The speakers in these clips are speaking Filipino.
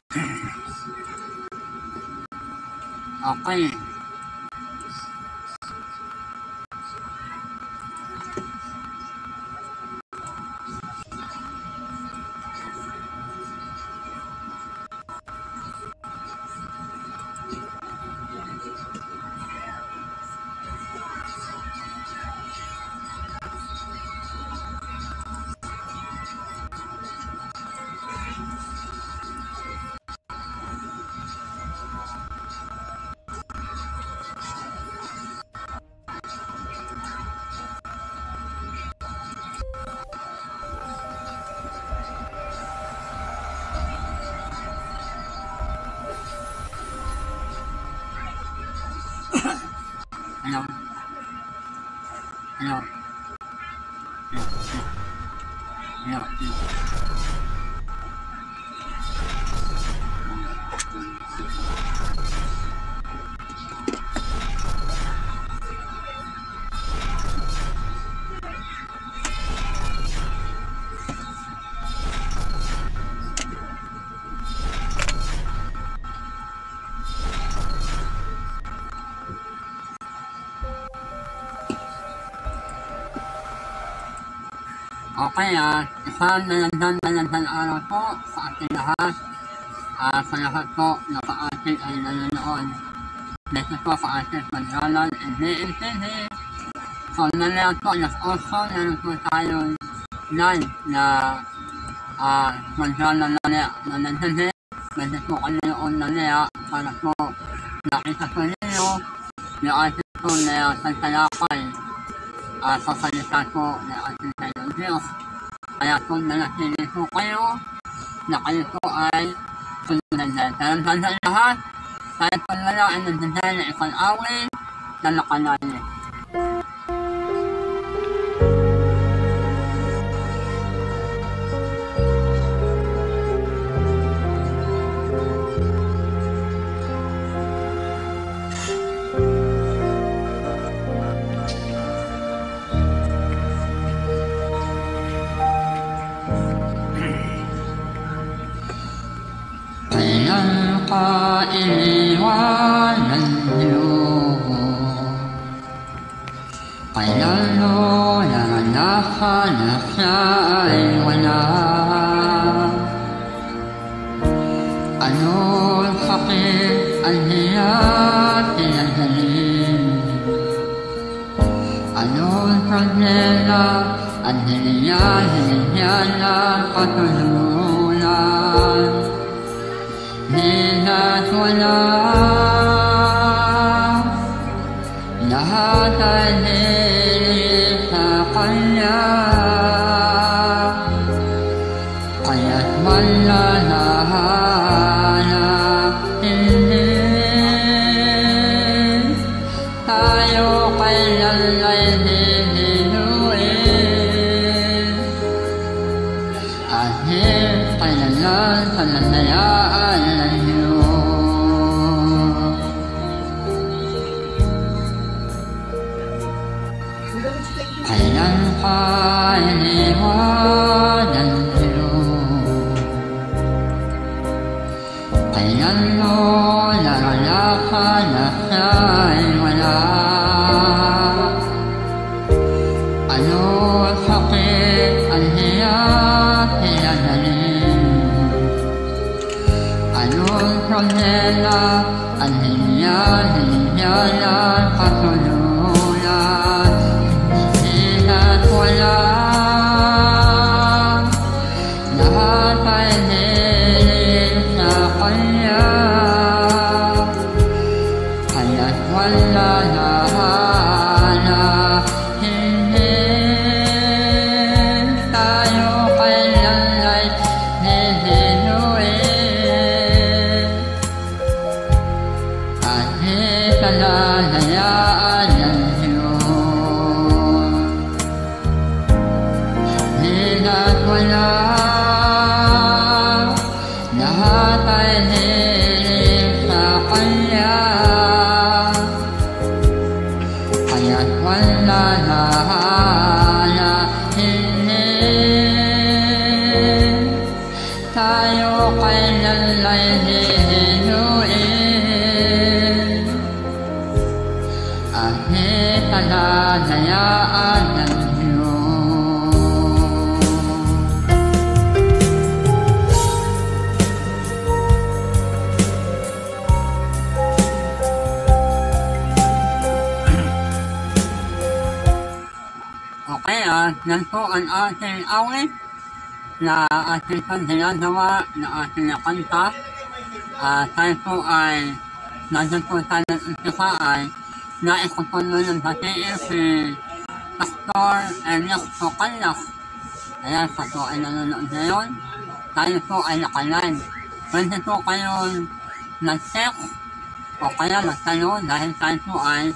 Okay. Hello. Hello. Hello. Okay, isang nalandan araw po sa ating lahat. Sa lahat po na sa ating ay nanonood. Dito po sa ating paglalan and DNTV. So, nalayan po, also, nalang po tayo live na paglalan na DNTV. Dito po kayo noon nalaya para po nakita po ninyo yung ating po na tagtalakay sa salita po na ating tayo Diyos. Kaya kung nanatili po kayo, na kayo po ay sunod dahil. Talang sa lahat, tayo po nala ay nagdadal na isang awin na nakalali. Iniwanan niyo, kailan mo naranasan na siya ay wala? Anong sakit ang niya tinanggalin? Anong problema ang niya na patulunan? Hina't wala, lahat ay hilig sa kanya, kaya't wala nahanap, hindi tayo kailan ay hihinuin, at kailan palatayaan ng Diyos. Kailan pa iniwanan niyo? Kailan mo naranasan na siya'y wala? Ano sakit ang hiyat tinanggalin? Anong problema ang niya na patulunan? Hina't wala, lahat ay hilig sa kanya, kaya't wala nahanap, hindi tayo kailan ay hihinuin, at palalayaan ng Diyos. Hina't wala, lahat ay hilig sa kanya, kaya't wala nahanap, hindi tayo kailan ay hihinuin kahit taladayaan ng Diyos. Okay, yan po ang ating awit na ating ginagawa na ating nakanta. Tayo po ay nandun po tayo ng umpisa ay naikutuloy ng batiin si Pastor Elias Tocalas. Ayan, sa po ay nanonood ngayon. Tayo po ay nakaline. Pwede po kayong nag-text o kaya magtanong dahil tayo po ay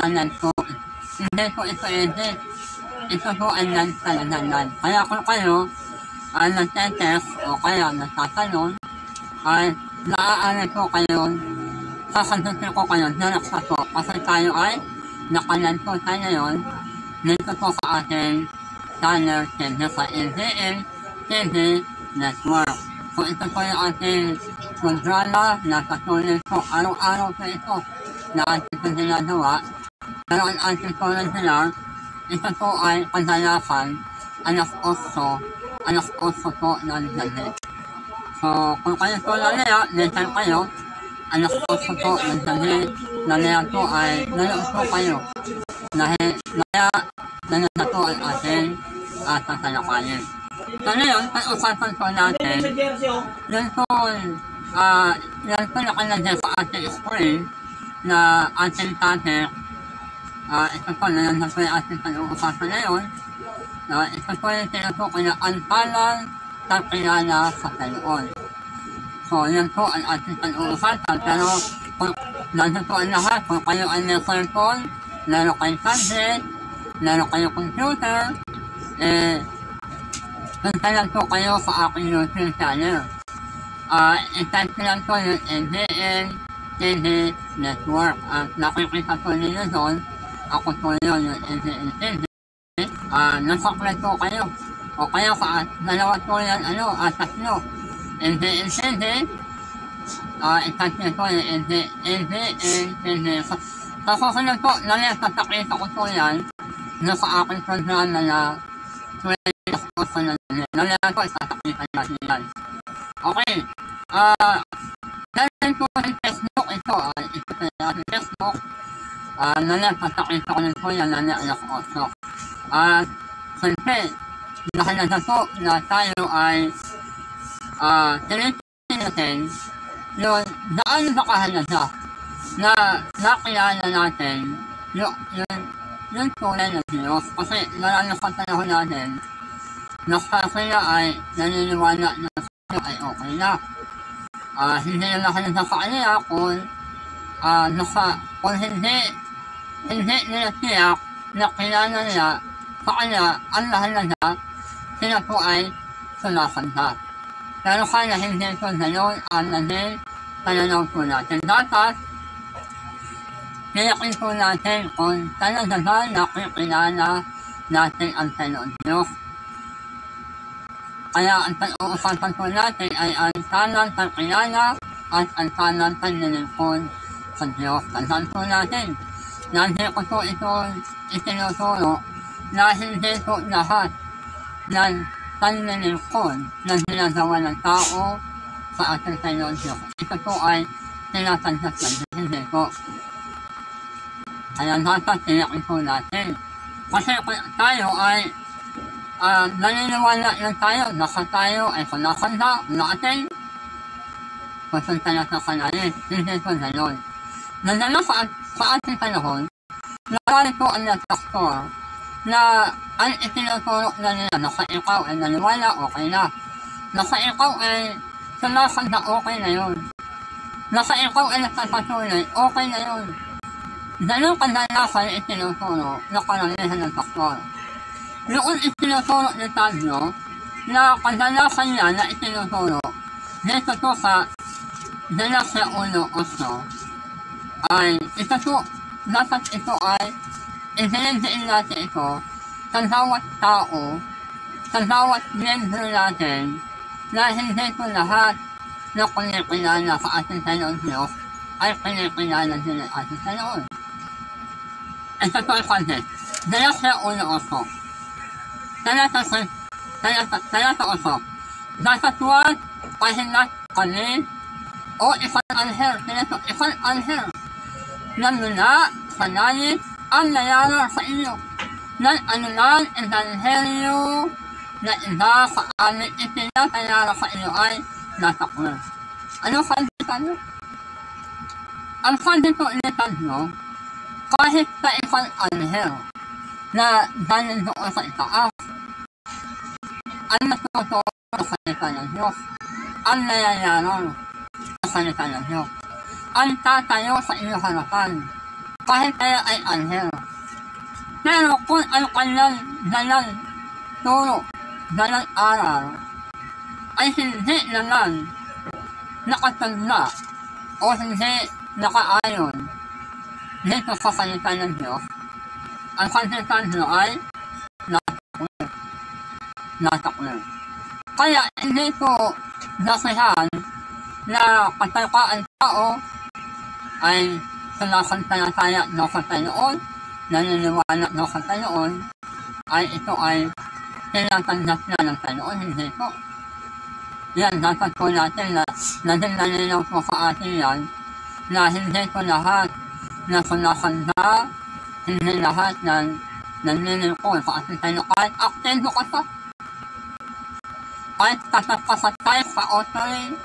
nanan po. Hindi po ito edit. Ito po ay nan. Kaya kung kayo ay nag-text o kaya nagtatanong ay naaaral po kayo, sasagutin ko kayo direkta po kasi tayo ay nakalan po tayo ngayon dito po sa ating channel TV sa LDL TV Network. So ito po yung ating programa na patuloy po araw-araw po ito na ating po ginagawa. Pero ang ating po rin sila, ito po ay kadalasan alas 8 po ng gabi. So, kung kayo po lalaya, netan kayo, alas 8 po ng gabi, lalaya po ay nanood po kayo. Dahil maya, nanood po ang ating tatalakayin. So, ngayon, pag-usapan po natin, yan po nakalagay sa ating screen na ating topic. Ito po, nayan po yung ating pag-uusapan ngayon. Ito po yung tinutukoy na ang palang kakilala sa Panginoon. So, yan po ang ating pag-uusapan. Pero, kung nandun po ang lahat, kung kayo ay may cellphone, meron kayong tablet, meron kayong computer, punta lang po kayo sa aking YouTube channel. I-type lang po yung LDL TV Network. Nakikita po ninyo doon, ako po yun, yung LDL TV. Nasaklan po kayo. O kaya sa dalawa po yan, tatlo. LDL TV, i-type nyo po yung LDL TV. Sa susunod po, nalipapakita ko po yan sa aking programa na 20 po na nalipapakita po, isasakita natin yan. Okay. Dahil po yung textbook ito, ito po yung ating textbook. Nalipapakita ko lang po yan na alas 8. Siyempre, nakalaga po na tayo ay tinitin natin yung daan ba kahalaga na nakilala natin yung tunay ng Diyos. Kasi lalo sa panahon natin, na sila ay naniniwala na sila ay okay na. Hindi na nakalaga sa kanila kung hindi nila tiyak na kilala nila sa kanya ang lahalaga, sila po ay sulasanda. Pero kaya hindi po gayon ang naging pananaw po natin. Dapat, tiyakin po natin kung talaga ba nakikilala natin ang Panginoon Diyos. Kaya ang pag-uusapan po natin ay ang tanang pagkilala at ang tanang paglilingkod sa Diyos. Tandaan po natin, hindi ko po ito itinuturo na hindi po lahat ng paglilingkod na ginagawa ng tao sa ating Panginoon Diyos. Ito po ay tinatanggap ng hindi po. Kaya dapat tiyakin po natin. Kasi kung tayo ay naniniwala lang tayo, nasa tayo ay kunakanda natin, pusunta na sa kanayin. Hindi po gano'n. Nandala sa ating panahon, narami po ang nagpastor na ang itinuturo na nila na sa ikaw ay naniwala, okay na. Nasa ikaw ay sumasanda, okay na yun. Nasa ikaw ay nagpapatuloy, okay na yun. Ganun kadalasan yung itinuturo na karamihan ng pastor. Yung itinuturo ni Tablo na kadalasan niya na itinuturo dito to sa Genesis 1:8 ay ito po, dapat ito ay isinigdiin natin ito sa bawat tao, sa bawat miyembro natin na hindi po lahat na kinikilala sa ating Panginoon Diyos ay kinikilala din ang ating Panginoon. Ito po ang content. Dala sa ulo-oso. Talata oso. Dasatuan, pahinat kami, o isang anghel. Isang anghel na mula sa langit ang nayara sa inyo. Ng anulang ebanghelyo na iba sa amin itinatayara sa inyo ay nataklan. Ano sanditan nyo? Ang sanditan nyo, kahit sa isang anghel na galing doon sa itaas, ang natutuwa sa salita ng Diyos, ang nayayaran sa salita ng Diyos, ang tatayo sa inyong harapan, kahit kaya ay anghel. Pero kung ang kanyang dalang turo, dalang aral, ay hindi naman nakatanda o hindi nakaayon dito sa salita ng Diyos, ang salita ng Diyos ay nataklan. Kaya hindi ko nasihan na katalkaan tao ay sinasantalataya ng Panginoon, naniniwala ng Panginoon, ay ito ay tinatanggap na ng Panginoon, hindi po. Yan, dapat po natin na naging nalinaw po sa atin yan, na hindi po lahat na sinasanda, hindi lahat na naniniwala sa ating Panginoon, kahit aktibo ka sa, kahit kasatay sa autorin,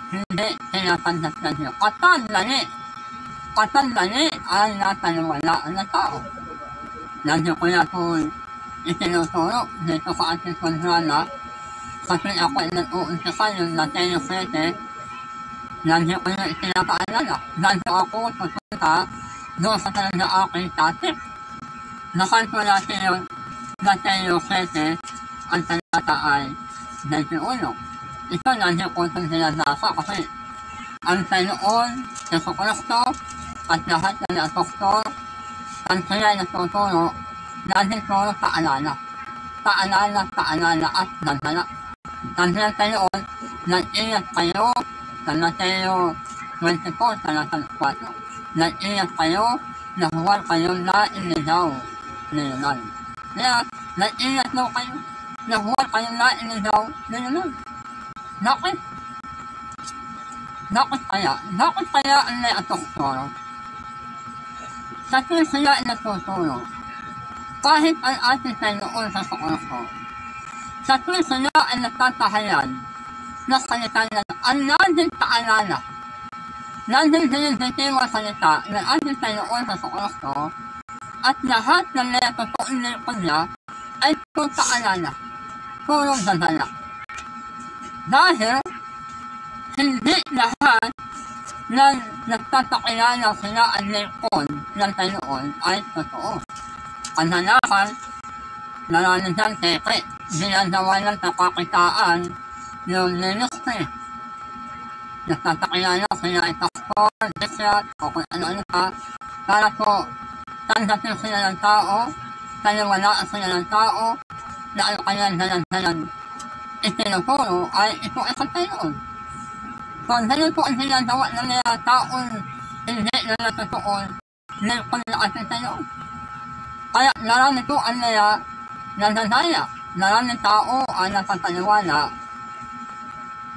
hindi tinatanggap na Diyos. Katandali ang nataniwalaan na tao. Nandiyo ko na po itinuturo dito sa ating kontrana, kasi ako ay nag-uumpisa yung Latino 7, nandiyo ko na itinapaalala. Nandiyo ako tutunta doon sa talaga aking tatip. Nakanto natin yung Latino 7, ang talata ay 21. Ito nandiyo ko itong sinasasa kasi ang Panginoon, Yesu Cristo, at lahat ng apostol, ang sila ay natuturo, dahil turo paalala at nagdala. Sabi ng Panginoon, nag-ingat kayo sa Mateo 24, talata 4. Nag-ingat kayo na huwag kayong nainigaw ni Yunan. Kaya, nag-ingat daw kayo na huwag kayong nainigaw ni Yunan. Bakit kaya ang naatuturo? Sa tuwing sila ay natuturo, kahit ang ating Panginoon sa Kristo, sa tuwing sila ay nagtatahayan na salita na ang nanding paalala, nanding diniditiwa salita ng ating Panginoon sa Kristo, at lahat ng natutuin niya ay puro paalala, puro dadala. Dahil hindi lahat ng nagtatakilala sila ang lingkod ng Panginoon ay totoo. Kadalasan, nararamdaman teke, ginagawa ng kapakitaan yung ministry. Nagtatakilala sila ay pastor, bishop, o kung ano-ano pa, para po tanggapin sila ng tao, taniwalaan sila ng tao, na ang kanyang dalang-dalang itinuturo ay ito ay sa Panginoon. Kung ganun po ang ginagawa ng mga taon, hindi na natutuon, lingkod na ating Panginoon. Kaya narami po ang nila nananaya, naraming tao ang napapaniwala,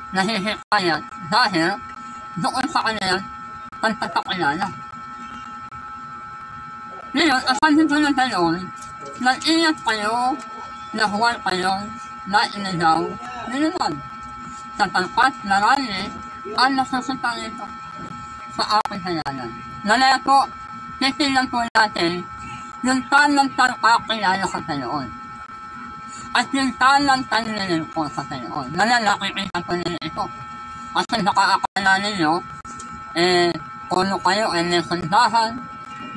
nahihikayat dahil doon sa kanilang pagtatakilala. Ngayon, ang dito ng Panginoon, nag-ingat kayo na huwag kayong nainigaw ni Yunan. Sapagkat marami ang nasusutang ito sa aking hayanan. Nalaya po, titignan po natin yung tamang pagkakilala sa Panginoon. At yung tamang panlilin po sa Panginoon. Nakikita po nila ito. Kasi nakakakala ninyo, kung kayo ay may sundahan,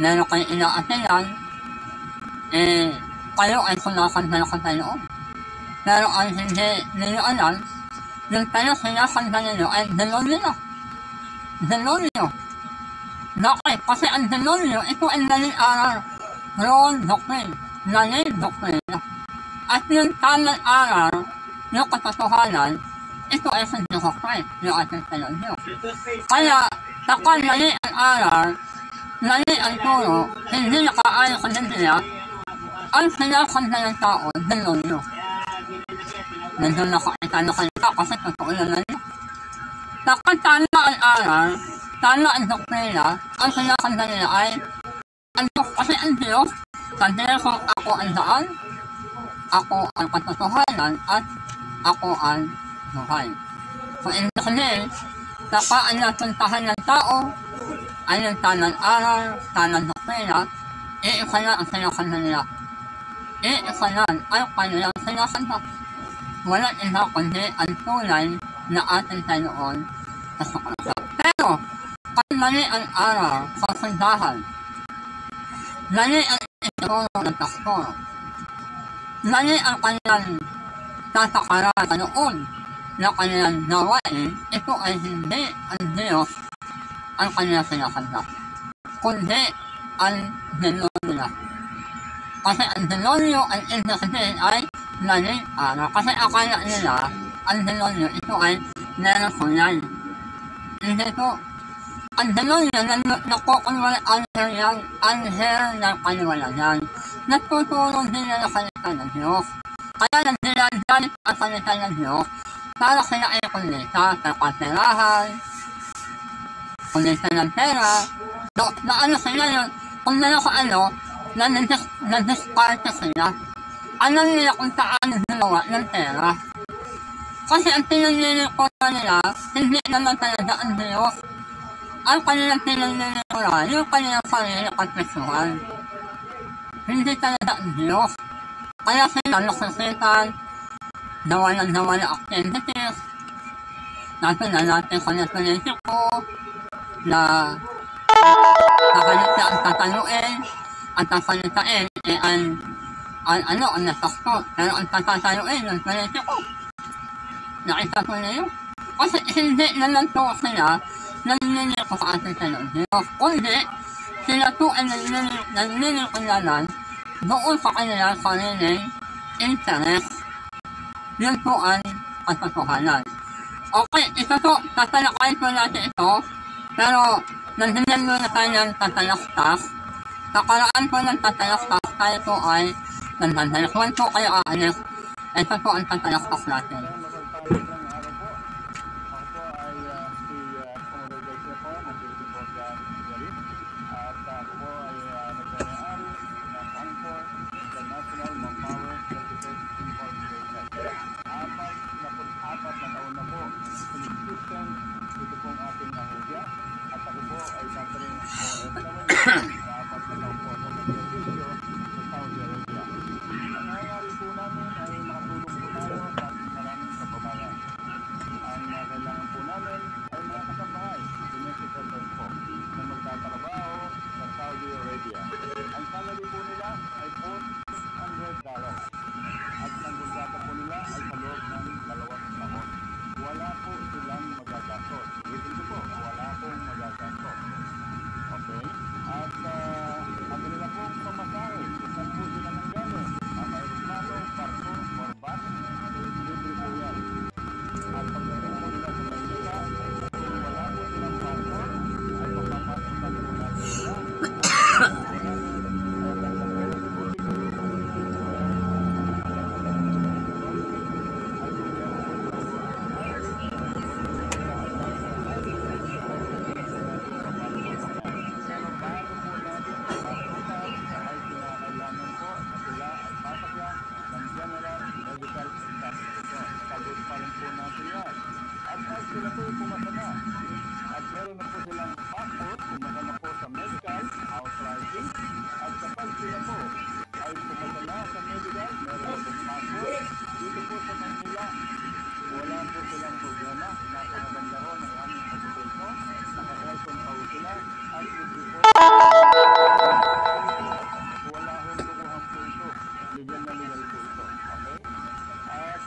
meron kayo inaatilan, kayo ay sunakandala sa Panginoon. Pero ang hindi ninyo alam, yung tayo sinasanda ninyo ay demonyo. Demonyo. Bakit? Kasi ang demonyo, ito ay naling aral. Wrong doctrine. Naling doctrine. At yung tamang aral, yung katotohanan, ito ay sa Jesus Christ, yung ating Panginoon. Kaya, takal mali ang aral, mali ang turo, hindi nakaayon sa Biblia, ang sinakanta ng tao, demonyo. Nandun nakakita na kalita kasi totoo naman yun. Takal tama ang aral, tama ang doktrina, ang sinakanta nila ay kasi ang Diyos, sabihin kung ako ang daan, ako ang katotohanan, at ako ang buhay. Kung hindi kasi, takaan na puntahan ng tao, ay yung tanang aral, tanang doktrina, iisa na ang sinakanta nila. Iisa na ang kanilang sinakanta. Walang iba kundi ang tunay na ating Panginoon sa Kristo. Pero, kung mali ang aral sa sundahan, mali ang ituro ng pastor, mali ang kanilang tatakaran sa noon na kanilang gawain, ito ay hindi ang Diyos ang kanilang sinakanta, kundi ang demonyo. Kasi ang demonyo ang ibig sabihin ay maling aral. Kasi akala nila ang demonyo ito ay meron kulay. Hindi po. Ang demonyo na nakukunwala anghel yan, anghel ng kaliwanagan. Nagtutulong din na salita ng Diyos. Kaya nagdilandalit ang salita ng Diyos para sila ay kulita sa kaperahan, kulita ng pera, na ano sila yun, kung meron ka ano, na-discarte sila. Alam nila kung saan ginawa ng pera. Kasi ang pinanlilikuran nila, hindi naman talaga ang Diyos. Ang kanilang pinanlilikuran, yung kanilang sarili katrisuhan. Hindi talaga ang Diyos. Kaya sila nakasitan, nawalan activities, natin na natin kanya politiko, na nakalita ang tataluin, at ang salitain ay ang nasakto, pero ang tataluin ng politiko. Nakita ko na yun. Kasi hindi naman to sila nanliliko sa ating Panginoon Diyos, kundi sila to ay nanliliko naman doon sa kanilang sariling interest. Yun po ang katotohanan. Okay, ito to, tatalakayin po natin ito, pero nandiyan muna tayo ng tatalaktas. Sa karaan po ng tatalaktas, tayo po ay nandiyan. Kung po kayo aalis, ito po ang tatalaktas natin. Ito pong ating ahensya at ako po ay Catherine OFW na apat na taon po sa pag-servisyo sa Saudi Arabia. Ang nangyayari po namin ay makatulong po tayo sa ating maraming kababayan. Ang kailangan po namin ay mga kasambahay, domestic workers po, na magtatrabaho sa Saudi Arabia. Ang salary po nila ay $400 at ang kontrata po nila ay sa loob ng 2 taon. Wala po silang magagastos. Ulitin ko po, wala pong magagastos. Okay? At ang kanila pong pamasahe, kung saan po sila nanggaling, ang aeroplano, barko, or bus, libre po yan. At pagdating po nila sa Maynila, kung wala po silang barko, ay papapasukan po natin sila. Sila po yung pumasa na. At meron na po silang passport, pumasa na po sa medical, authorizing. At kapag sila po ay pumasa na sa medical, meron na po passport. Dito po sa Manila, wala po silang problema. Napakaganda ho ng aming pagkukulto. Naka-aircon pa po sila. At hindi po, wala hong tukuhan po ito. Legal na legal po ito. Okay? At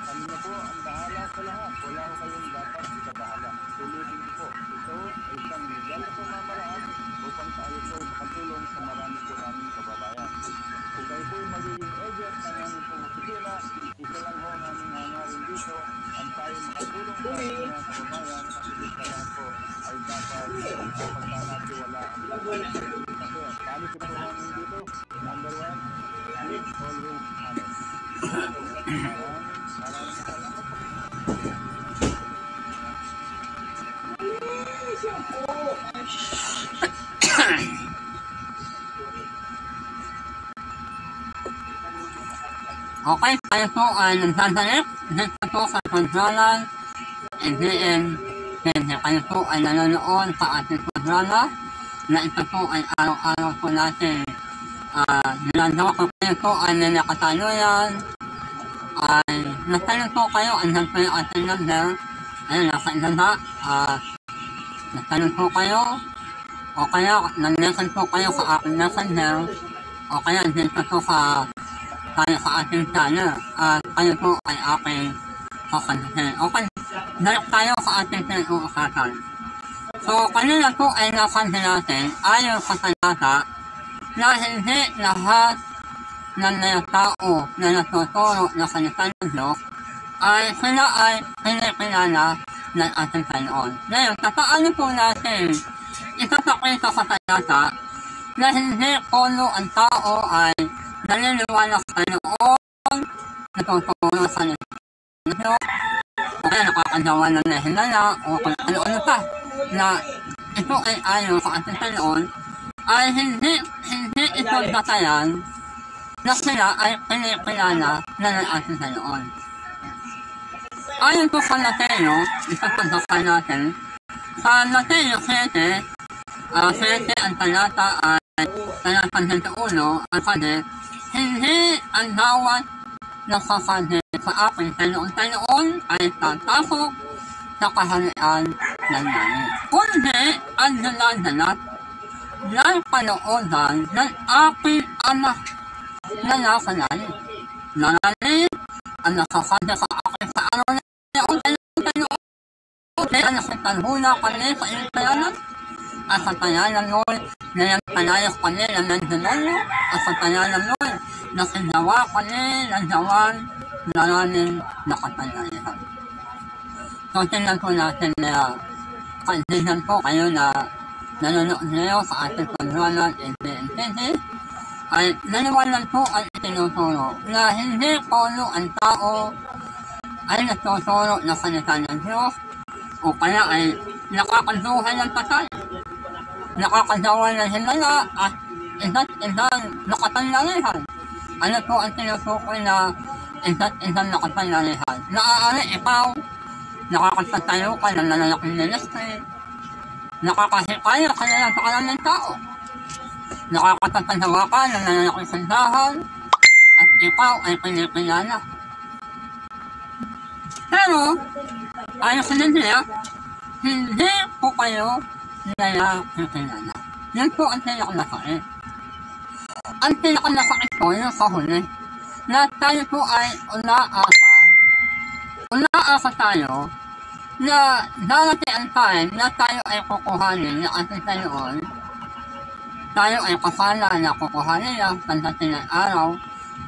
kami na po ang bahala sa lahat. Wala ko kayong dapat ikabahala. Tulitin ko po. Ito ay isang legal na pamamaraan upang tayo po makatulong sa marami po namin kababayan. Kung kayo po magiging agent ng aming pong opisina, isa lang ho ang aming hangarin dito ang tayo Kaya kababayan, kasigit na lang po ay dapat magkakatiwalaan. Kasi policy po namin dito, number 1, be always honest. Maraming salamat po. Okay, tayo po ay nagsasalip dito po sa kontrolan NDN. Kasi kayo po ay nanonood sa ating kontrola na ito po ay araw-araw po natin ginagawa ko kayo po ay nanakataluyan ay natanong po kayo, andyan po yung ating number. Ayun, nasa ibaba, natanong po kayo o kaya nag-listen po kayo sa aking messenger o kaya dito po tayo sa ating channel at kayo po ay aking sasagutin. Okay, direct tayo sa ating pinag-uusapan. So, kanina po ay napansin natin ayon sa talata na hindi lahat ng mga tao na natuturo na salita ng Diyos ay sila ay pinipilala ng ating Panginoon. Ngayon, paano po natin ipapakita sa talata na hindi puno ang tao ay naniniwala sa Panginoon, natuturo sa salita ng Diyos, o kaya nakakagawa ng nahinala, o kung ano-ano pa, na ito ay ayon sa ating Panginoon, ay hindi ito datayan na sila ay pinipilala na ng ating Panginoon. Ayon po sa Mateo, ipapagdasal natin, sa Mateo 7, 7 ang talata ay talatang 21, ang sabi, hindi ang bawat nasasabi sa aking Panginoon ay tatasok sa kaharian ng langit. Kundi ang nilalalat ng panoodan ng aking anak na nasa langit. Nalalit ang nasasabi sa akin sa araw na yun, Panginoon. Kaya nasitalhuna kami sa iyong kayanan. At sa kayanan nun, na yung panayos kami ng nandinolonyo. At sa kayanan nun, nasindawa kami ng jawan na namin nakapanayahan. So, tingnan po natin na kaibigan po kayo na nanonood niyo sa ating paglalan NPNPD ay naniwalan po ang itinuturo na hindi puno ang tao ay natuturo na salita ng Diyos o kaya ay nakakaduhan ng patay, nakakagawa ng hinala at isa't isang nakapangyarihan. Ano po ang tinutukoy na isa't isang nakapangyarihan? Naaari ikaw, nakakapagtayo ka ng nalalaking ministry, nakakahikaya ka na lang sa kalan ng tao, nakakapagpagawa ka ng nalalaking sandahan, at ikaw ay pinipilala. Pero, ayon sa Biblia, hindi po kayo nalapipilala. Yan po ang pinakamasakit. Ang pinakamasakit po yung sa huli, na tayo po ay unaasa tayo na darating ang time na tayo ay kukuhanin ng ating Panginoon. Tayo ay kasala na kukuhanin niya pagdating ng araw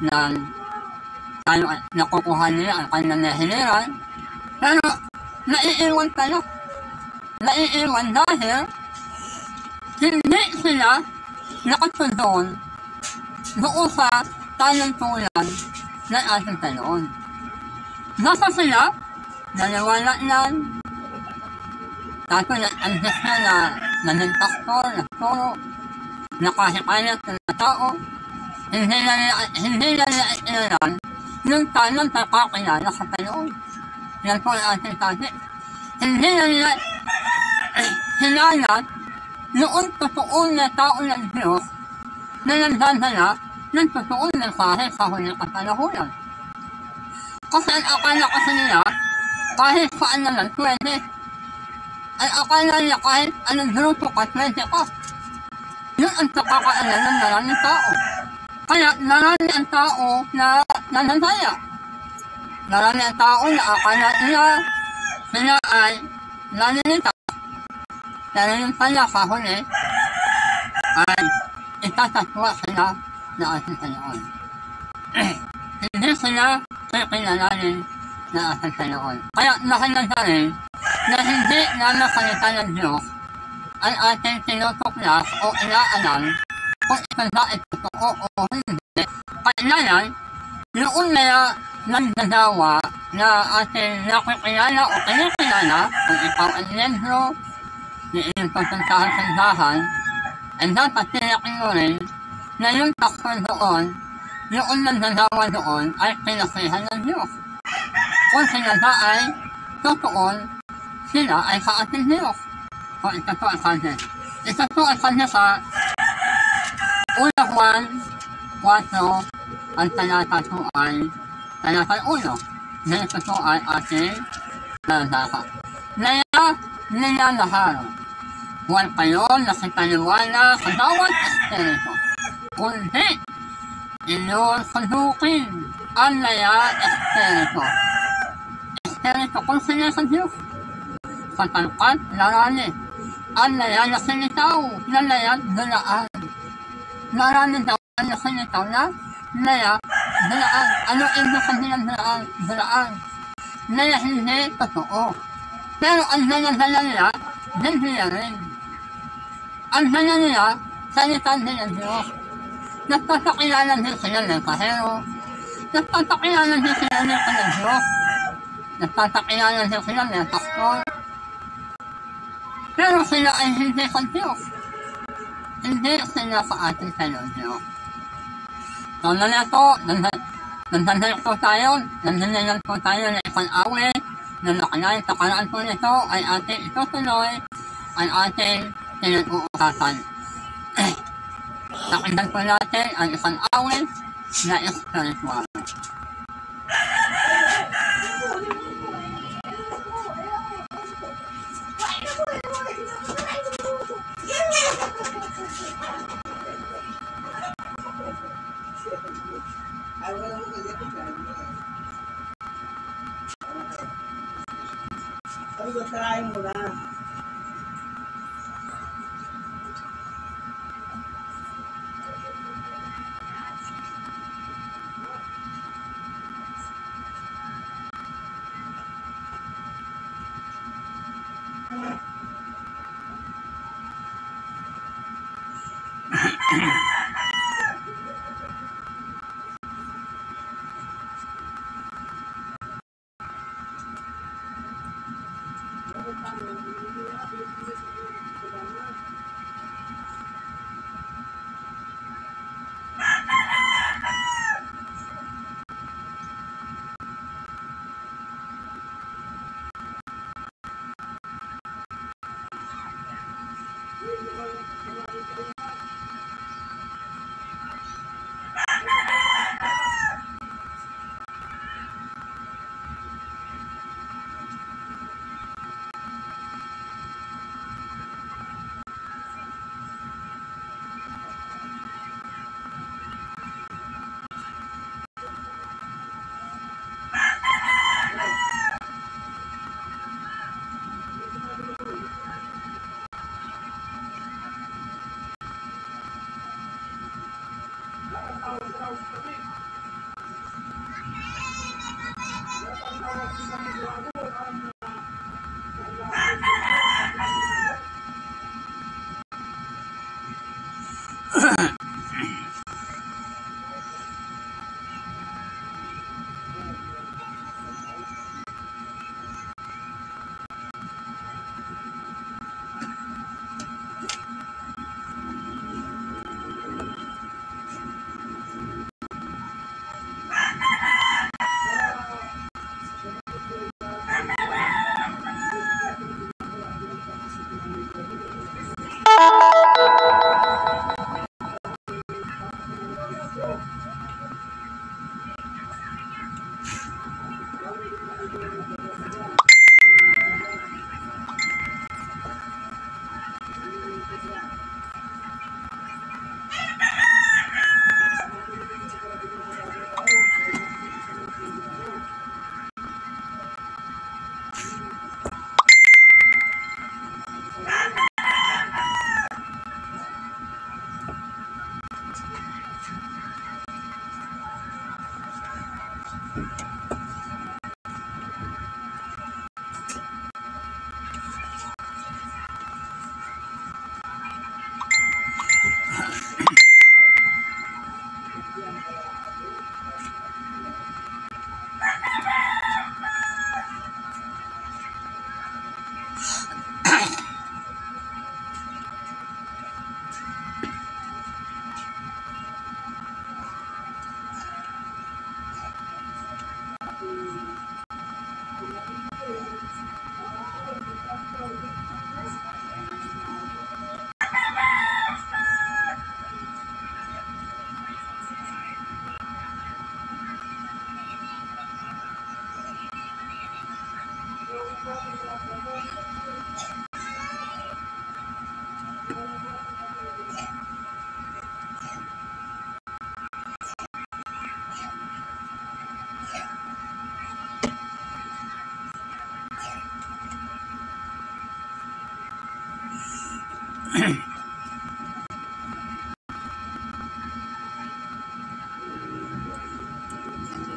ng tayo ay nakukuhanin niya ang kanyang nahiliran. Pero naiiwan tayo. Naiiwan dahil hindi sila nakatundon doon sa taluntulan ng ating Panginoon. Nasa sila, naniwala yan. Tapos ang Diyos na naging pastor, nagturo, nakahikayat ng tao, hindi na naiilan yung tanong sa kakilala sa Panginoon. Yan po ang ating sabi. Hindi na nila hinalat noong totoong na tao ng Diyos na nagdadala ng totoong mensahe sa huling kapanahunan. Kasi ang akala kasi nila, kahit saan naman pwede. Ang akala nila kahit anong grupo ka, pwede ka. Yun ang nakakaalam ng maraming tao. Kaya marami ang tao na nananaya. Marami ang tao na akala nila sila ay naninita. Pero yung pala sa huli ay itatatwa sila na ating Panginoon. Hindi sila kikilalanin na ating Panginoon. Kaya nakalagay na hindi na salita ng Diyos ay ating tinutuklas o inaalam kung ito ba ay totoo o hindi. Kailangan, noon na nagdadawa na ating nakikilala o kinikilala kung ikaw ang miyembro ni iyong pagpuntahan-sandahan, ay dapat tinakin mo rin na yung pastor doon, yung nagdadawa doon ay kinasihan ng Diyos. Kung sila ba ay totoo, sila ay sa ating Diyos. O ito po ay kanya. Ito po ay kanya sa una Juan 4, ang talata po ay talata 1. Na ito po ay ating talata. Naya nilalaharo. Huwag kayo nakipaniwala sa bawat espiritu, kundi inyong sundukin ang naya espiritu. Espiritu kung sila sa Diyos. Sapagkat narani ang naya na sinitaw na naya dulaan. Narani daw ang sinitaw na naya dulaan. Ano ibig sabihin ng dulaan? Naya hindi totoo. Pero ang naya nila, hindi rin. Ang naya nila, salita din ng Diyos. Nagpapakilala din sila ng kahero. Nagpapakilala din sila ng Diyos. Nagpapakilala din sila ng pastor. Pero sila ay hindi sa Diyos. Hindi sila sa ating Diyos. So na ito, nandiyan po tayo ng isang awit na nakalain sa karaan po nito ay ating itutuloy ang ating pinag-uusapan. Nakinggan po natin ang isang awit na spiritual. Sarayin mo na.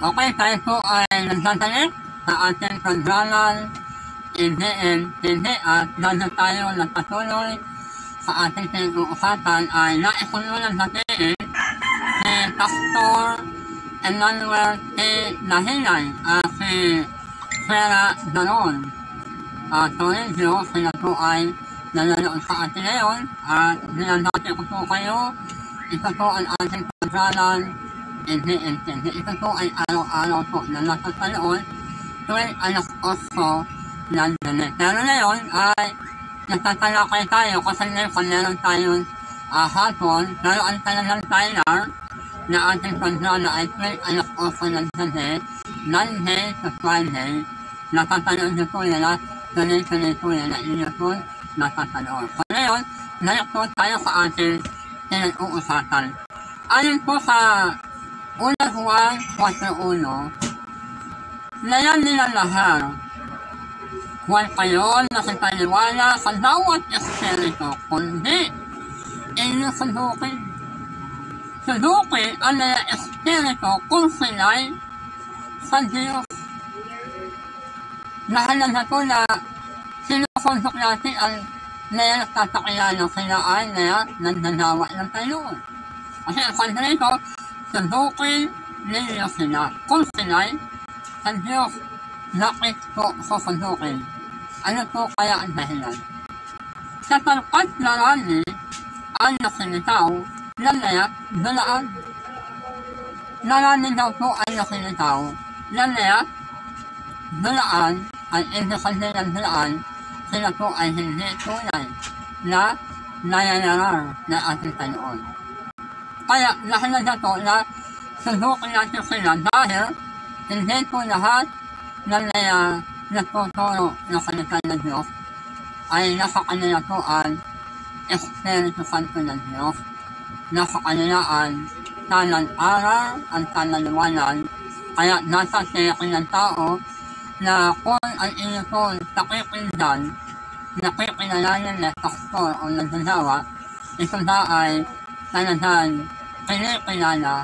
Okay, tayo po ay nagsasalit sa ating kondralan, hindi at dahil tayo nagpatuloy sa ating pinag-uusapan ay naisunod sa atin si Pastor Emmanuel T. Lahinay at si Sarah Daron. Toribio, sila po ay nanonood sa atin ngayon at dinadati ko po kayo. Ito po ang ating kondralan, hindi. Ito po ay araw-araw po na nasasaloon tuwing alas 8 ng gabi. Pero ngayon ay nagtatalakay tayo kasi ngayon meron tayong hapon, pero ang talagang timer na ating kondrala ay tuwing alas 8 ng gabi, Monday to Friday. Nakatanood niyo po nila, tuloy-tuloy po nila inyo po nakatanood. So ngayon, ngayon po tayo sa ating pinag-uusapan. Ayon po sa Unang Juan 4:1, layan nila lahat. Huwag kayo nakipaniwala sa bawat espiritu, kundi inyong sudukin. Sudukin ang mga espiritu kung sila'y sa Diyos. Nahalaga po na sinusundok natin ang naya nagtatakilala sila ay naya nagdadawa ng tayo. Kasi ang kanta nito, sudukin ninyo sila kung sila'y sa Diyos. Bakit po susundukin? Ano po kaya ang dahilan? Sa pagkat narani ang nasinitaw na naya dalaan. Narani daw po ang nasinitaw na naya dalaan ay hindi kanilang dalaan, sila po ay hindi tunay na nayayarar na ating Panginoon. Kaya nahalaga po na sundukin natin sila dahil hindi po lahat na nagtuturo ng salita ng Diyos ay nasa kanila po ang Espiritu Santo ng Diyos. Nasa kanila ang tanan-aral, ang tanan-liwanag, kaya nasa tiyakin ng tao na kung ang inyo po nakikilalayan na pastor o nagdadawa, ito na ay talagang kinikilala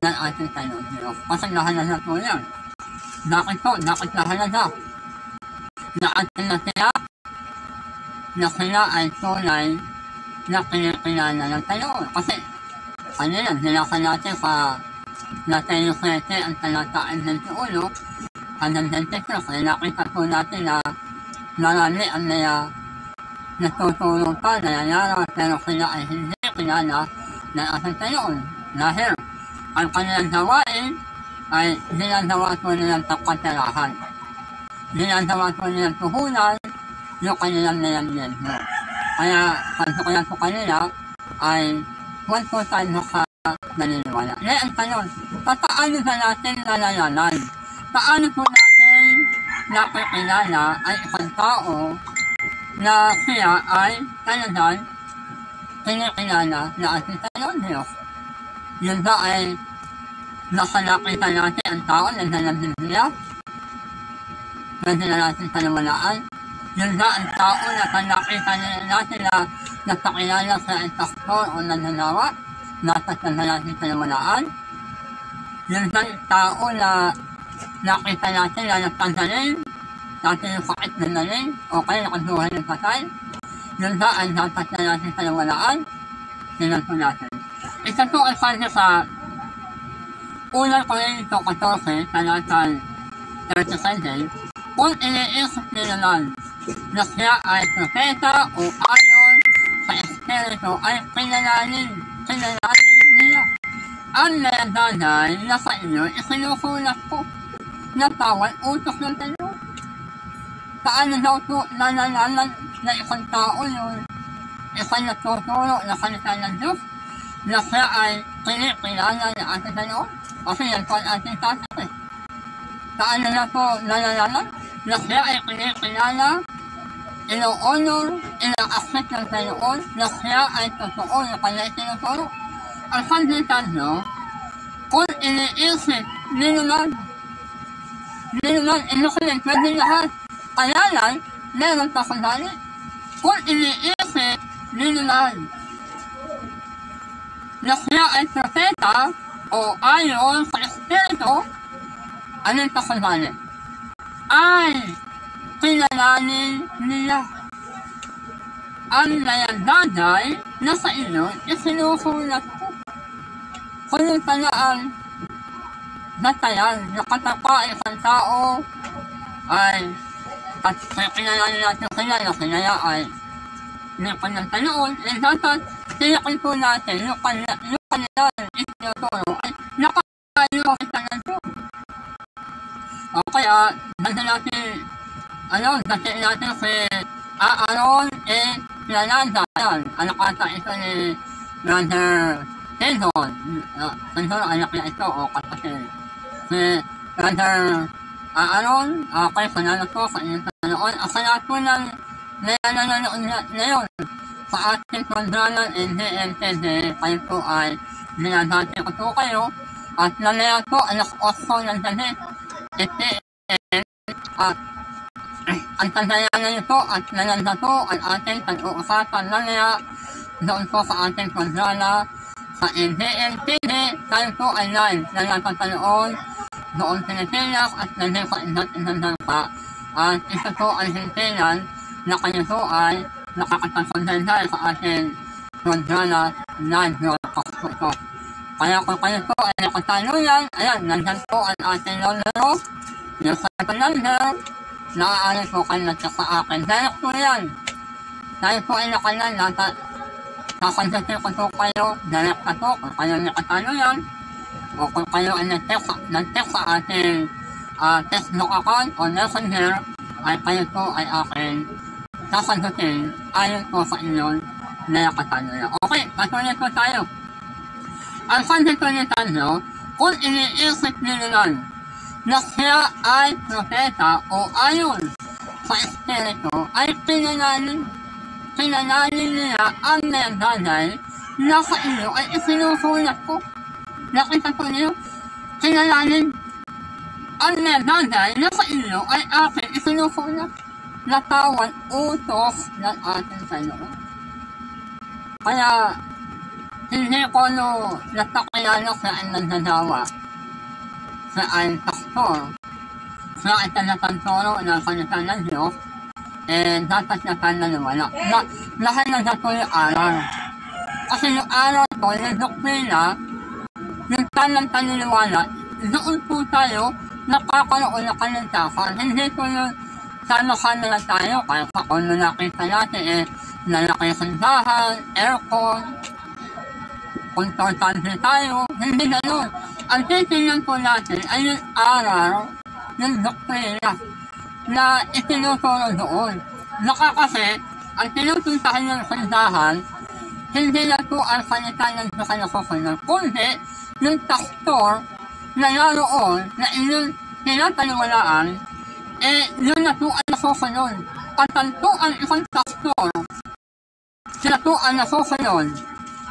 ng ating Panginoon Diyos. Kasi nahalaga po yan. Bakit po? Bakit nahalaga? Na ating natiyak na sila ay tunay na kinikilala ng Panginoon. Kasi kanina, hinaka natin sa Mateo 7 ang talataan ng 21 hanggang 23. Kaya nakita po natin na marami ang natutulong pa, nangyayara, pero sila ay hindi kilala ng ating Panginoon. Dahil ang kanilang gawain ay ginagawa po nilang pagkatirahan. Ginagawa po nilang tuhunan yung kanilang nilang mo. Kaya, pagsukulan po kanila ay huwag po tayo sa naniniwala. Ngayon tayo, paano ba natin nalalaman? Paano po natin nakikilala ay isang tao na siya ay talagang kinikilala na ating Panginoon Diyos? Yun ba ay nasa nakita natin ang tao na nalagin niya? Na natin panawalaan? Yun ba ang tao na nakita natin na napakilala sa ang pastor o nananawa? Nasa natin panawalaan? Yun ba ang tao na nakita natin na nagtanggalin? Natin yung sakit na naling? O kaya nakaduhay ng patay? Yun ba ang dapat na natin panawalaan? Tingnan po natin. Ito po ay kanya sa Unang Korinto 14, talatang 37, kung iniisip nila lang na siya ay propeta o ayon sa Espiritu ay kilalanin nila. Ang nalaganay na sa inyo, isinusulat ko na tawal utos ng tayo. Paano daw po nalalaman na isang tao yun, isang natuturo na salita ng Diyos, na siya ay kinikilala ng ating Panginoon? Kasi yan po ang ating sasabi. Paano na po nalalaman? na siya ay kinikilala, ino-honor, ina-accept ng Panginoon, na siya ay totoo na kanya itinuturo. Ang Sanditanyo, kung iniisip, di naman inukulit, pwede lahat. Kaya lang, meron pa sandali. Kung iniisip, di naman na siya ay propeta o ayon sa Espiritu, anong pasandali? Ay kilalanin niya ang nayandaday na sa inyo isinusulat ko. Kung yung talaan natayan, nakatapa isang tao ay at kilalanin natin kilala ay hindi pa ng tanoon, dapat tinakil po natin yung kanilang itinuturo ay nakakayo kita ng Diyos. O kaya, dati natin si Aaron Planada, anak ata ito ni Brother Tendon. Tendon, anak niya ito, o kapatid. Si Brother Aaron, kaya panalo po sa inyong tanoon. Akala po ng nanonood ngayon sa ating kondralan NDMTD, kayo po ay dinadati ko po kayo at nalayan po anak oso ng dali ITN at ang tandayanan niyo po at nalanda po ang ating pag-uusapan nalaya doon po sa ating kondrala sa NDMTD. Tayo po ay live na napapanood doon Pilipinas at nandun sa inang pa at isa po ang hintilan na kayo po ay nakakapagsundan sa ating kondrala live broadcast po. Kaya kung kayo po ay nakataluyan, ayan, nandyan po ang ating lolo, yung sa number, nakaaari po kayo nagsak sa akin. Direct po yan. Tayo po ay nakalan, kakonsultin ko po kayo, direct na po, kung kayo nakataluyan, o kung kayo ay nag-text sa ating textbook account o messenger, ay kayo po ay akin sasagutin ayon po sa inyong nakataluyan. Okay, patuloy po tayo. Ang Sanditanyo, kung iniisip nila na siya ay propeta o ayon sa Espiritu, ay pinanalin niya ang nayandaday na sa inyo ay isinusulat ko. Nakita po niyo, pinanalin ang nayandaday na sa inyo ay aking isinusulat na tawag utos ng ating Panginoon. Kaya, hindi ko natakilala sa ang nagdadawa sa ang pastor sa ang tanatantoro ng salita ng Diyos, dapat na pananiwala. Lahat ng dato yung aral. Kasi yung aral ko, yung doktrina, yung tanang paniniwala, doon po tayo nakakaroon na kalintasan. Hindi ko yung sama-sama na tayo, kaya sa kung nakita natin lalaki sandahan, aircon, kontortante tayo, hindi gano'n. Ang titingnan po natin ay yung aral ng doktrina na itinuturo doon. Kasi, ang tinutuntahan ng sandahan, hindi na po ang salita ng Diyos na susunod, kundi yung pastor na naroon na inyong pinapaniwalaan, yun na po ang nasusunod. Katanto ang isang pastor, sila po ang nasusunod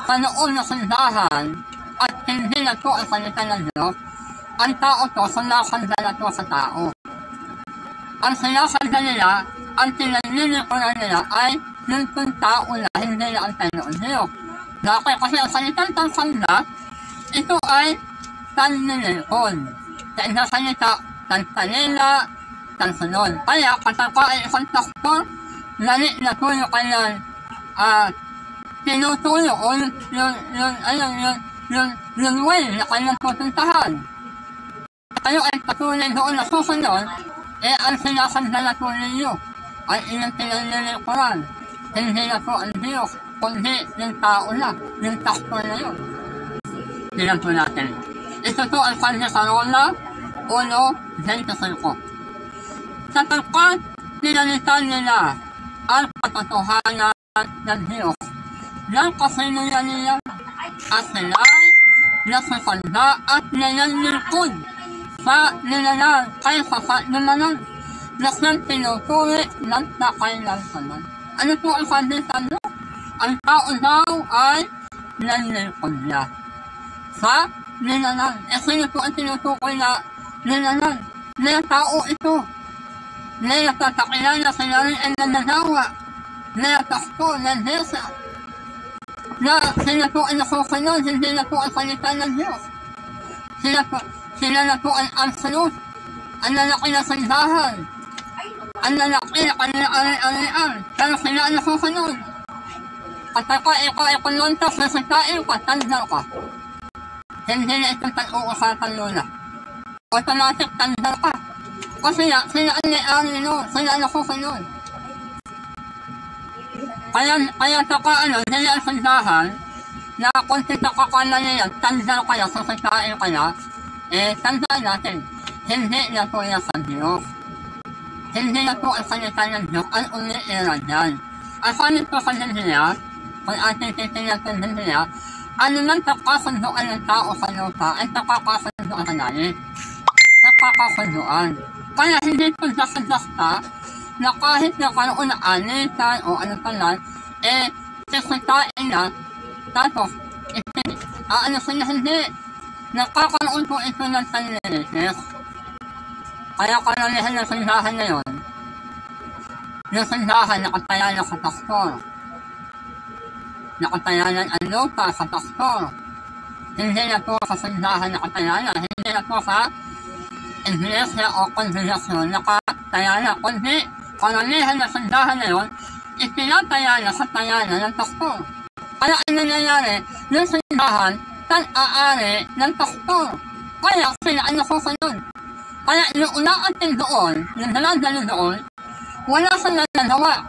sa noon na sandahan at hindi na po ang salita ng Diyos, ang tao to, sinasandala to sa tao. Ang sinasandala nila, ang tinanilipunan nila ay yung tao na hindi na ang Panginoon Diyos. Dahil kasi ang salitang tansanda, ito ay tanilipon. Sa isang salita, tantanila, tansunod. Kaya, kataka ay isang pastor, lali na po yung kanyang tinutulo o yung way na kanyang tutuntahan. Kayo ay patuloy doon na susunod, ang sinasandala po ninyo ay inyong tinanilikuran. Hindi na po ang Diyos, kundi yung tao na, yung pastor na yun. Tignan po natin. Ito po ang Sanditanyo 1:25. Sapagkat pinalitan nila ang katotohanan ng Diyos ng kasinuyan niya at sila'y nasasanda at nananilkod sa nilalang kaysa sa nilalang na siyang pinupuri ng takay-lansanan. Ano po ang kandisan nyo? Ang tao daw ay nanlilkod niya sa nilalang. Sino po ang tinutukoy na nilalang? Na tao ito. Na natatakilala sila rin ang nananawa. Na takpo ng Diyos. Na sila po ang nakukulod, hindi na po ang salita ng Diyos. Sila na po ang absolute. Ang lalaki na sandahan. Ang lalaki na kanilang-arian. Pero sila ang nakukulod. Kapag ikaw ay kulunta, sasitain ka, tanda ka. Hindi na itong pag-uusapan nila. Automatic tanda ka. Kasi sila ang may-ari nun. Sila ang nakukulod. Kaya saka sila ang sandahan na kung sitakakala niya, tanda kaya, sasitain kaya, tandaan natin, hindi na po yan sa Diyos. Hindi na po ang salita ng Diyos, ang umiiran yan. Ang salit po sa niya, kung ating titinagin niya, ano man pagkasunduan ng tao sa lupa ay pagkakasunduan sa langit. Pagkakasunduan. Kaya hindi po basta na kahit nakaroon na alitan o ano pa lang, sisitain na, tapos, sila hindi. Nakakaroon po ito ng sanlilis. Kaya karamihan ng sandahan na yun, yung sandahan nakataya sa pastor. Nakatayanan ang lupa sa pastor. Hindi na po sa sandahan nakatayanan. Hindi na po sa iglesia o kongregasyon nakatayanan. Kundi karamihan ng sandahan na yun, itinatayana sa tayanan ng pastor. Kaya ang nangyayari, yung sandahan, tan-aari ng pastor. Kaya sila ang nakusunod. Kaya yung unaating doon, yung daladalo doon, wala silang nagawa.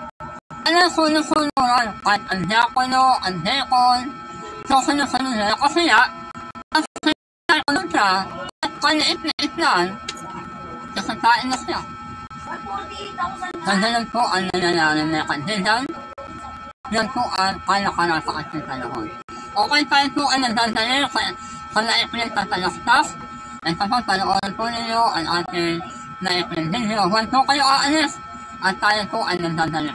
Sunod-sunuran, kahit ang diakono, ang dekon, sunod-sunod nila. Kasi ang sinunod siya, at kaliit-liit lang, kasatain na siya. Ganyan po ang nangyayari na kandidan. Yan po ang kalakaran sa ating panahon. Okay, tayo po ang nagdadali sa naikling tatalaktas. At kapag panoorin po ninyo ang ating naikling video, huwag po kayo aalis at tayo po ang nagdadali.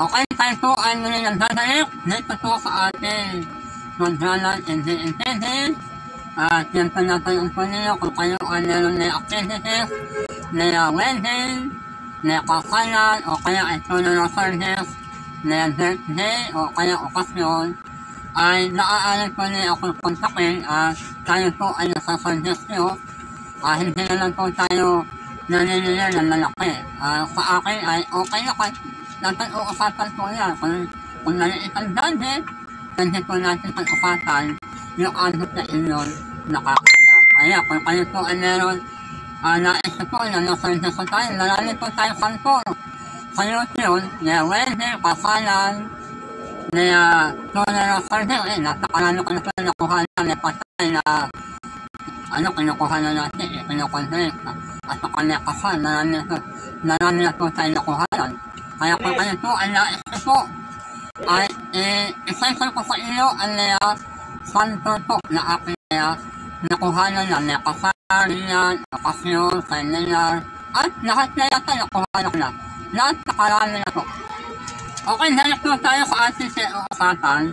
Okay, tayo po ay muli nagdadalik dito po sa ating Magdalan NDNTD. At yan po natanong po ninyo kung kayo ay meron na activities, na wedding, na kakalan, o kaya ito na service, na birthday, o kaya okasyon, ay naaaral po niya akong kontakin at tayo po ay nasa-service nyo. Hindi na lang po tayo naninilir ng lalaki. Sa akin ay okay na kahit dapat uusapan po yan. Kung naliitan dati, hindi po natin pag-usapan yung adot na inyong nakakaya. Kaya kung kayo po ay meron naisip po na nasa-service po tayo, nalalim po tayo kantor. Sa YouTube, na wedding, kasalan, na tolerance service, natakalalo ko na po nakuha na may patay na kinukuha na natin, kinukontrek. At saka may kasal, narami na po tayo nakuhaan. Kaya kung kayo po ay naisip po, ay isensal ko sa inyo ang santo po na aking nakuhanan na may kasarian, okasyon, seminar, at lahat na yata nakuhanan na. Lahat nakarami na po. Okay, dahil po tayo sa ating usapan.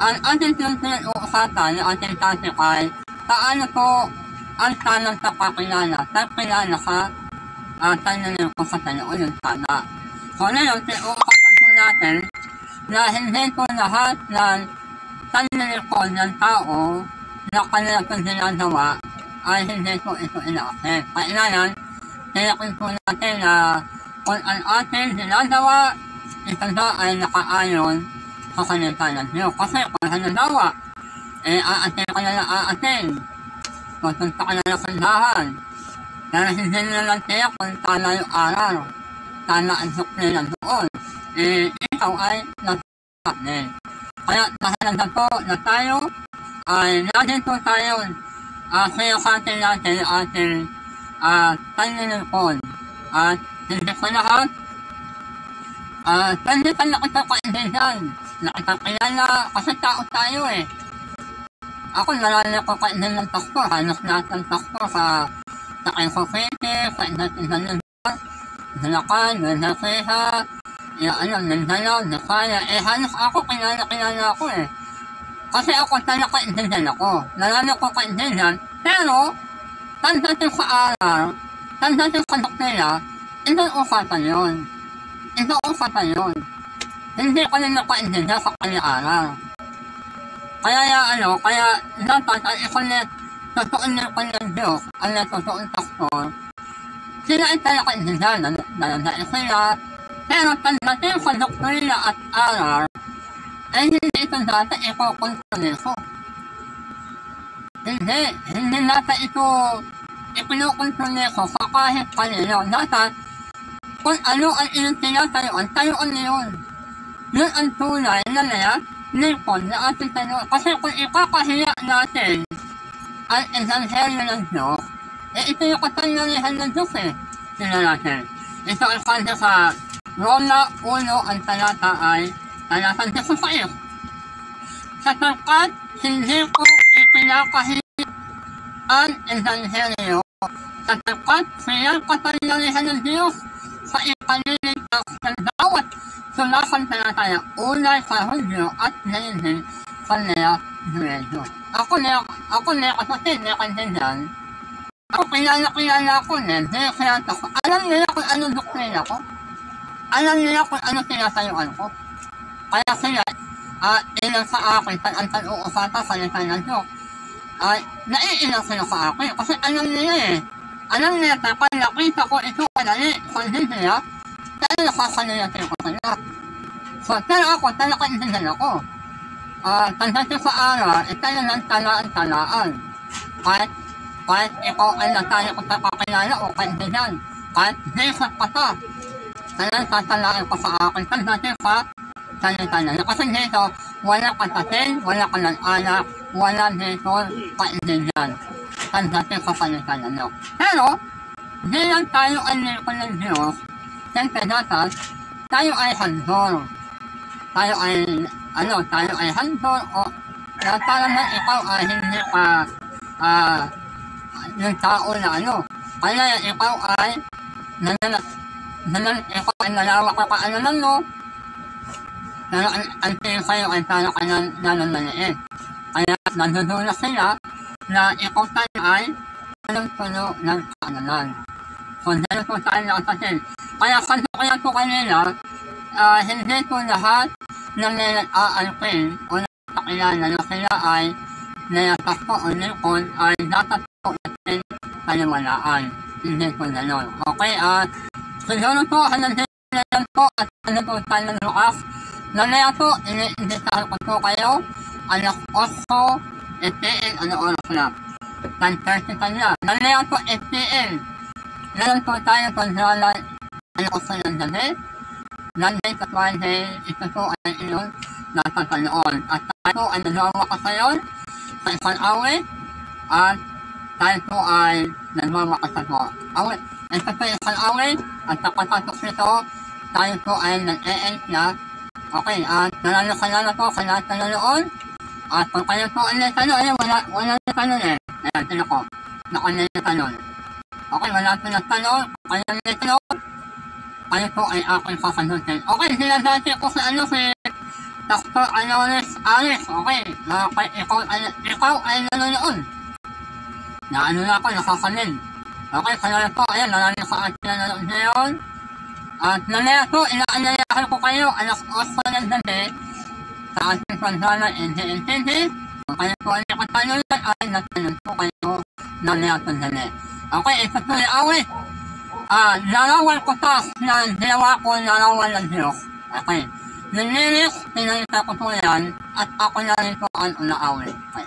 ang ating pinag-uusapan ng ating topic ay paano po ang tanong sa kakilala. Kakilala ka, tanongin ko sa tanong yung tama. So ngayon, pinag-uusapan po natin na hindi po lahat ng tanongin ko ng tao na kanila po ginagawa ay hindi po ito ina-accept. Kailangan, tinakin po natin na kung ang ating ginagawa, ito na ay nakaayon sa kanila ng Diyos. Kasi kung halimbawa, aatin ka na aatin, pupunta ka na ng sandahan, pero hindi na lang kaya kung tala yung araw, tala ang sukli na doon, ikaw ay natin. Kaya mahalaga po na tayo ay natin po tayo sinakatin natin ang ating panlilipon. At hindi ko lahat, hindi ka nakitakaintindihan, nakitakilala, kasi tao tayo eh. Ako nalala ko kainin ng takbo, halos lahat ng takbo sa Quezon City, sa Insan Zalacan, Mandaseha, Mindanao, Nisaya, halos ako kilala ako eh. Kasi ako talaga kaintindihan ako, nalala ko kaintindihan, pero tandating sa araw, tandating sa doktrina, ito usapan yun. Ito usapan yun. Hindi ko na nakaintindihan sa kanya-araw. Kaya dapat ang ikulit, totoon na kanyang Diyos, ang totoon pastor, sila ay talaga kaintindihan, nalandain sila, pero tandating sa doktrina at aral, ay hindi ito dati ikukontrolin ko. Hindi natin ito ipinukontrolin ko sa kahit kanino. Dapat, kung ano ang inyong tinatayuan, tayuan niyon. Yun ang tunay na lingkod na ating tayuan. Kasi kung ipakahiya natin ang Ebanghelyo ng Diyos, ito yung katangyarihan ng Diyos eh. Tingnan natin. Ito ang kanya sa Roma 1 ang talata ay talata 16. Sapagkat hindi ko ipinakahiya ang Ebanghelyo, sapagkat siya katangyarihan ng Diyos sa ikaliligtas ng bawat sumasampalataya unay sa Hudyo at ngayon sa Nea Duedo. Ako na kapatid na kantindan. Ako kilala ko na, alam nila kung ano doktrina ko. Alam nila kung ano sinasayuan ko. Kaya sila, ilang sa akin, ang tan-uusapan sa lisan ng Diyos, ay naiilang sila sa akin. Kasi alam nila eh. Alam nila kapag nakita ko ito kadali, kundin sila, kaya nakasalitin ko sila. So, pero ako, talaga intindihan ako. Tandating sa araw, ito na lang talaan. Kahit ikaw ay nataya ko sa kakilala o kaintindihan, kahit Jesus pa sa, kaya tatalain ko sa akin, tandating sa salita na. Kasi dito, wala katatin, wala ka ng anak, wala dito kaintindihan. Tandating sa salita na. Pero, di lang tayo ay nilipon ng Diyos, siyempre dapat, tayo ay handol. Tayo ay handol o para na ikaw ay hindi ka yung tao na kaya ikaw ay ikaw ay nalawak ka kaalaman mo, pero ang tingin sa'yo ay para ka nananaliin. Kaya nandudulas sila na ikaw tayo ay puno ng kaalaman. So, dahil po tayo nakasasin. Kaya ko kanina, hindi po lahat na nag-aalpin o nakakilala na sila ay nayatakpo o lingkod ay dapat po natin paniwalaan. Hindi po gano'n. Okay, siguro po, hanagin po at po tayo ng lukas. Lalaya po, iniinditahan ko po kayo, alas 8, FPL, oras na. 10:30 pa na. Lalaya po, FPL. Ngayon po tayo kontralan alas 8 ng gabi. Monday to Friday, ito po ay iyon napagkanoon. At tayo po ay nagawa ka sayon sa isang awit at tayo po ay nagawa ka sa po. Awit, ito po isang awit at pagkatapos nito, tayo po ay nag-e-end na. Okay, at nalalakalala po sa lahat na nanoon. At kung kayo po ay nagtanong, wala na tanong eh. Ayan, tinan ko, nakanay na tanong. Okay, wala po na tanong, kaya na tanong. Kayo po ay aking sasagutin. Okay, sinadati ko sa si Dr. Alonis Alice, okay. Ikaw ay nanonood. Na ano na ako, nakakalin. Okay, kaya po, ayan, maraming sa ating nanonood ngayon. At nanaya po, inaanyayahan ko kayo, alas 8 ng gabi, sa ating pansala NTNTV. Kung kayo po ay nakatanungan, ay natanong po kayo nanaya po gabi. Okay, ito po yung awit. Larawan ko pa na ginawa ko, larawan ng Diyos. Okay. Nililis, pinalita ko po yan, at ako na rin po ang una-awit. Okay.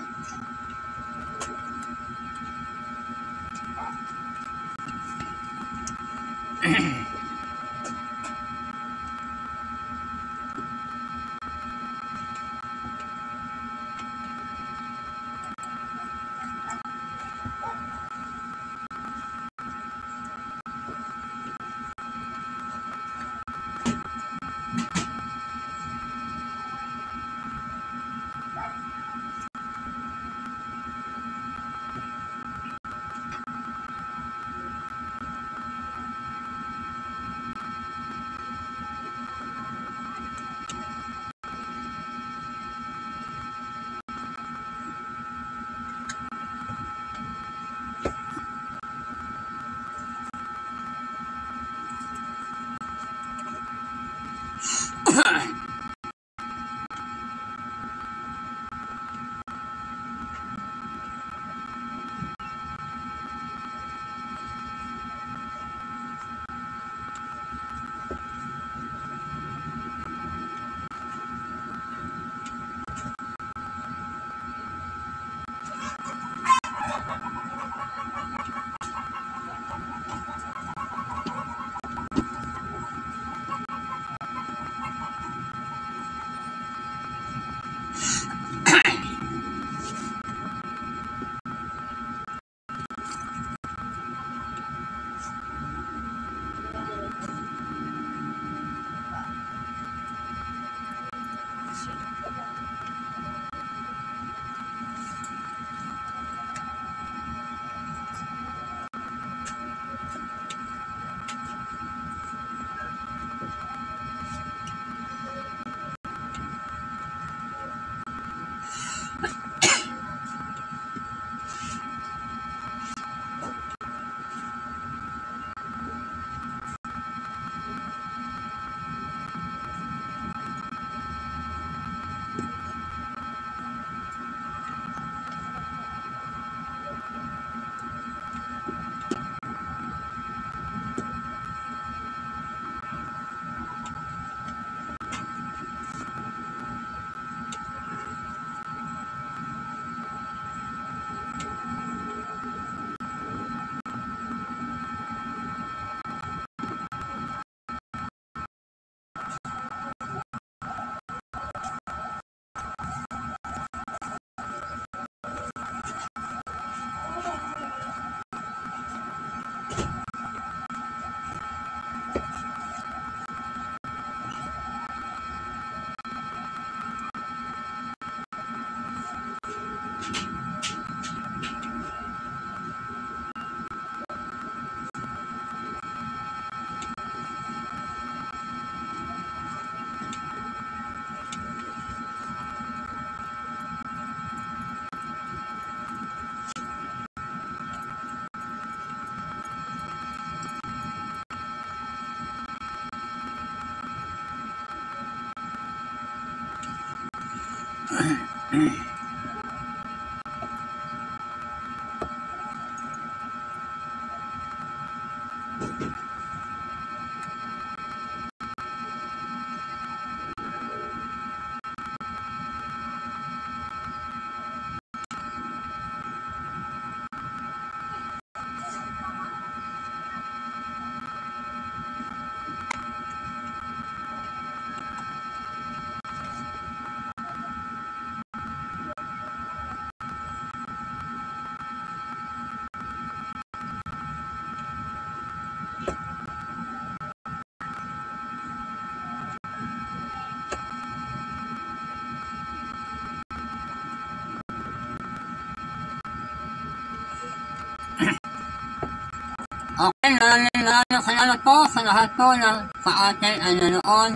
Okay, maraming salamat po sa lahat po ng sa ating nanonood.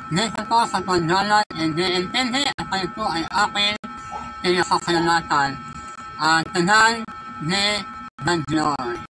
Dito po sa pagdolot, hindi intindi at kayo po ay aking pinakasalamatan. At tanan ni the Lord.